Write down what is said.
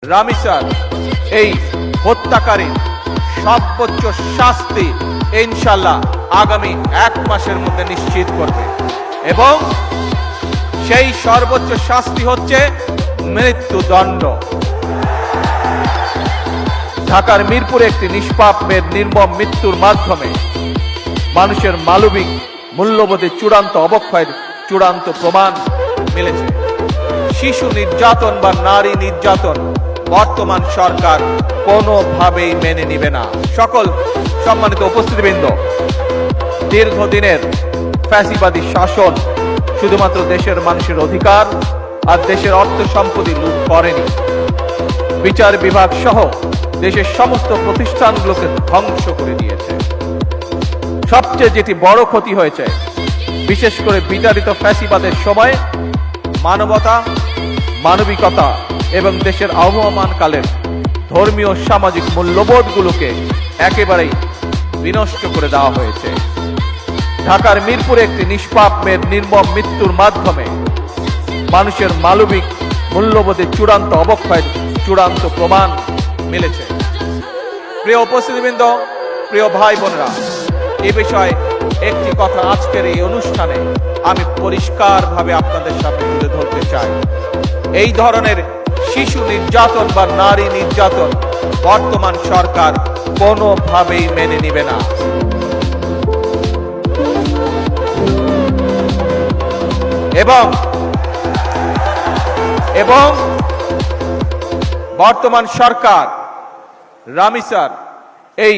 রামিসার এই হত্যাকারীর সর্বোচ্চ শাস্তি ইনশাআল্লাহ আগামী 1 মাসের মধ্যে নিশ্চিত করবে এবং সেই সর্বোচ্চ শাস্তি হচ্ছে মৃত্যুদণ্ড। ঢাকার মিরপুরে একটি নিষ্পাপ মেয়ের নির্মম মৃত্যুর মাধ্যমে মানুষের মানবিক মূল্যবোধে চূড়ান্ত অবক্ষয়ের চূড়ান্ত প্রমাণ মিলেছে। শিশু নির্যাতন বা নারী নির্যাতন বর্তমান সরকার কোনোভাবেই মেনে নিবে না। সকল সম্মানিত উপস্থিতিবৃন্দ, দীর্ঘদিনের ফ্যাসিবাদী শাসন শুধুমাত্র দেশের মানুষের অধিকার আর দেশের অর্থ সম্পত্তি লুট করেনি, বিচার বিভাগ সহ দেশের সমস্ত প্রতিষ্ঠানগুলোকে ধ্বংস করে দিয়েছে। সবচেয়ে যেটি বড় ক্ষতি হয়েছে, বিশেষ করে বিতাড়িত ফ্যাসিবাদের সময় মানবতা, মানবিকতা এবং দেশের আবহমানকালের ধর্মীয় সামাজিক মূল্যবোধগুলোকে একেবারেই বিনষ্ট করে দেওয়া হয়েছে। ঢাকার মিরপুরে একটি নিষ্পাপ মেয়ের নির্মম মৃত্যুর মাধ্যমে মানুষের মানবিক মূল্যবোধে চূড়ান্ত অবক্ষয়ের চূড়ান্ত প্রমাণ মিলেছে। প্রিয় উপস্থিতিবৃন্দ, প্রিয় ভাই বোনেরা, এ বিষয়ে একটি কথা আজকের এই অনুষ্ঠানে আমি পরিষ্কারভাবে আপনাদের সামনে তুলে ধরতে চাই। এই ধরনের শিশু নির্যাতন বা নারী নির্যাতন বর্তমান সরকার কোনোভাবেই মেনে নিবে না। এবং বর্তমান সরকার রামিসার এই